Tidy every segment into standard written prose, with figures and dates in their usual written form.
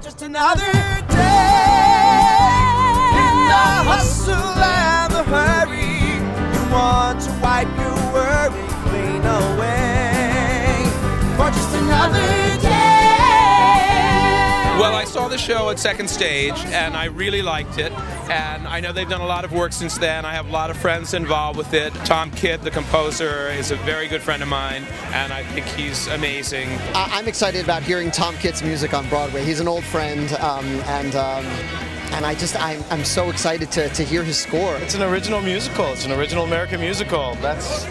just another day in the hustle and the hurry. You want to wipe your worry clean away for just another day. Well, I saw the show at Second Stage, and I really liked it. And I know they've done a lot of work since then. I have a lot of friends involved with it. Tom Kidd, the composer, is a very good friend of mine, and I think he's amazing. I'm excited about hearing Tom Kidd's music on Broadway. He's an old friend, and I'm so excited to hear his score. It's an original musical. It's an original American musical. That's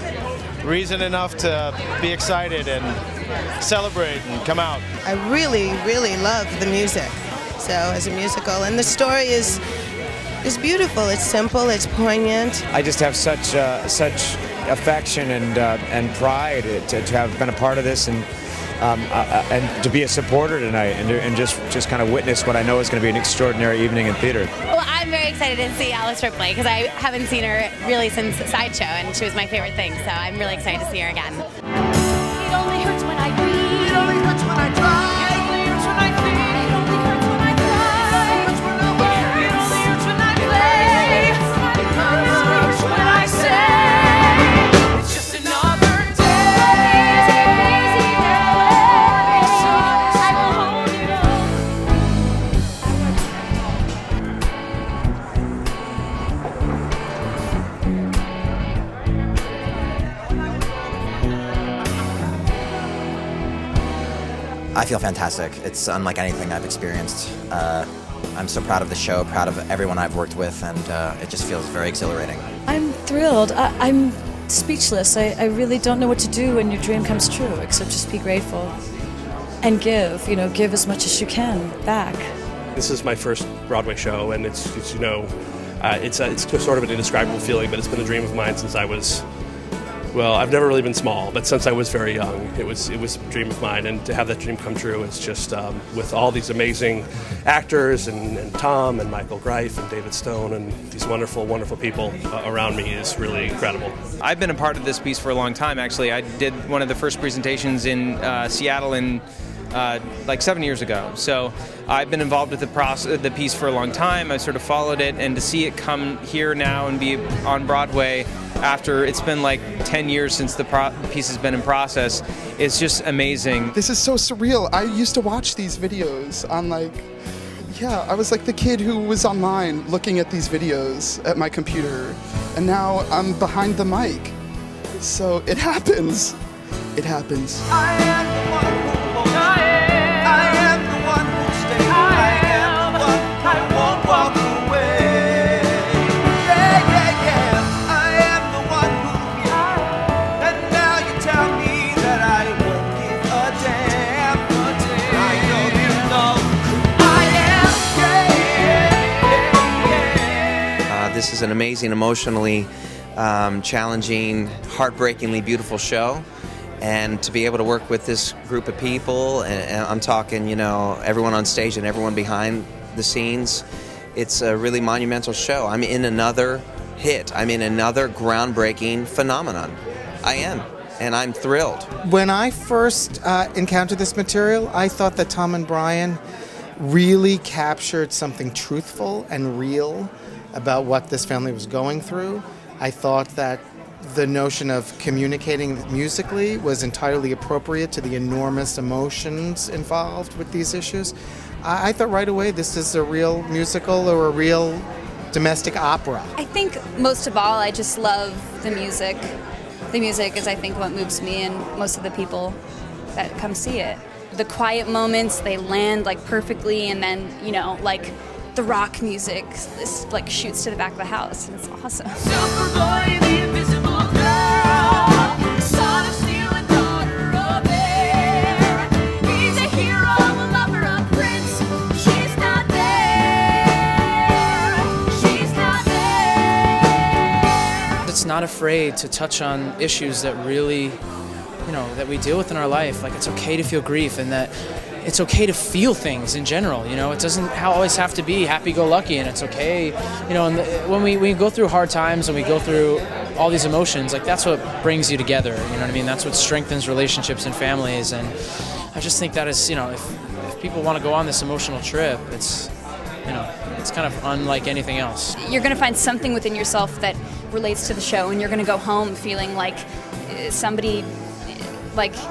reason enough to be excited and celebrate and come out. I really, really love the music. So as a musical, and the story is beautiful. It's simple. It's poignant. I just have such affection and pride to have been a part of this and to be a supporter tonight and just kind of witness what I know is going to be an extraordinary evening in theater. Well, I'm very excited to see Alice Ripley because I haven't seen her really since Sideshow, and she was my favorite thing. So I'm really excited to see her again. It only hurts when I breathe. It only hurts when I try. It only hurts when I think. It only hurts when I cry. It hurts when nobody It only hurts when I play. It hurts when I say It's just another day. easy day. I will hold you. I feel fantastic. It's unlike anything I've experienced. I'm so proud of the show, proud of everyone I've worked with, and it just feels very exhilarating. I'm thrilled. I'm speechless. I really don't know what to do when your dream comes true, except just be grateful and give. You know, give as much as you can back. This is my first Broadway show, and it's sort of an indescribable feeling, but it's been a dream of mine since I was. Well, I've never really been small, but since I was very young, it was a dream of mine, and to have that dream come true is just with all these amazing actors and Tom and Michael Greif and David Stone and these wonderful, wonderful people around me is really incredible. I've been a part of this piece for a long time, actually. I did one of the first presentations in Seattle in like 7 years ago. So I've been involved with the piece for a long time. I sort of followed it, and to see it come here now and be on Broadway after it's been like 10 years since the piece has been in process, it's just amazing. This is so surreal. I used to watch these videos on I was like the kid who was online looking at these videos at my computer, and now I'm behind the mic. So it happens. It happens. I am the one who won't stay. I am the one who'll stay. I am the one I won't walk away. Yeah, yeah, yeah. I am the one who'll give. And now you tell me that I won't give a damn. I know you know I am. Yeah, yeah, yeah. This is an amazing, emotionally challenging, heartbreakingly beautiful show. And to be able to work with this group of people, and I'm talking, you know, everyone on stage and everyone behind the scenes, it's a really monumental show. I'm in another hit. I'm in another groundbreaking phenomenon. I am, and I'm thrilled. When I first encountered this material, I thought that Tom and Brian really captured something truthful and real about what this family was going through. I thought that the notion of communicating musically was entirely appropriate to the enormous emotions involved with these issues. I thought right away this is a real musical or a real domestic opera. I think most of all, I just love the music. The music is, I think, what moves me and most of the people that come see it. The quiet moments, they land like perfectly, and then, you know, like the rock music this like shoots to the back of the house, and it's awesome. Superboy, the invisible girl, son of steel and daughter of air. He's a hero, a lover, a prince. She's not there. She's not there. It's not afraid to touch on issues that really, you know, that we deal with in our life. Like, it's okay to feel grief, and that it's okay to feel things in general. You know, it doesn't always have to be happy-go-lucky, and it's okay. You know, and when we go through hard times and we go through all these emotions, like, that's what brings you together. You know what I mean? That's what strengthens relationships and families. And I just think that is, if people want to go on this emotional trip, it's kind of unlike anything else. You're going to find something within yourself that relates to the show, and you're going to go home feeling like somebody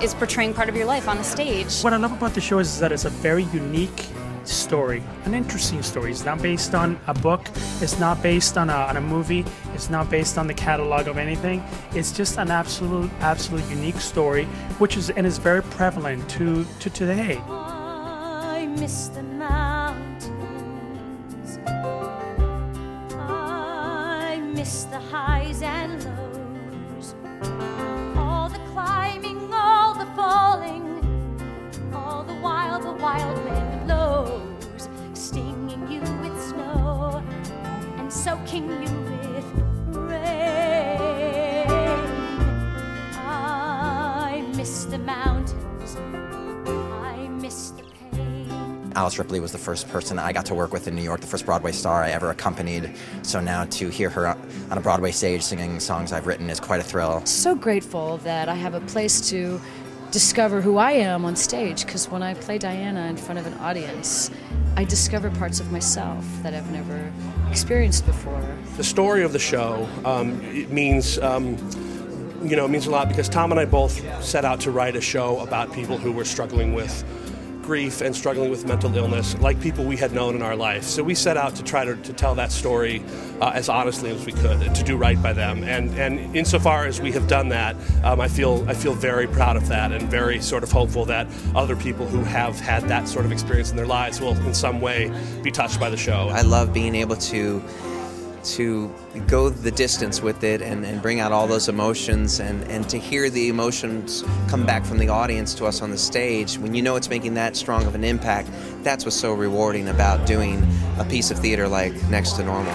is portraying part of your life on the stage. What I love about the show is that it's a very unique story, an interesting story. It's not based on a book, it's not based on a movie, it's not based on the catalog of anything. It's just an absolute unique story, which is very prevalent to today. I miss the mountains, I miss the highs and lows, all the climbing, all the falling, all the while the wild wind blows, stinging you with snow and soaking you with rain. I miss the mountains, I miss the pain. Alice Ripley was the first person I got to work with in New York, the first Broadway star I ever accompanied. So now to hear her on a Broadway stage singing songs I've written is quite a thrill. So grateful that I have a place to discover who I am on stage, because when I play Diana in front of an audience, I discover parts of myself that I've never experienced before. The story of the show, it means means a lot because Tom and I both set out to write a show about people who were struggling with grief and struggling with mental illness, like people we had known in our life. So we set out to try to tell that story as honestly as we could, to do right by them. And insofar as we have done that, I feel very proud of that and very sort of hopeful that other people who have had that sort of experience in their lives will in some way be touched by the show. I love being able to go the distance with it and bring out all those emotions and to hear the emotions come back from the audience to us on the stage. When you know it's making that strong of an impact, that's what's so rewarding about doing a piece of theater like Next to Normal.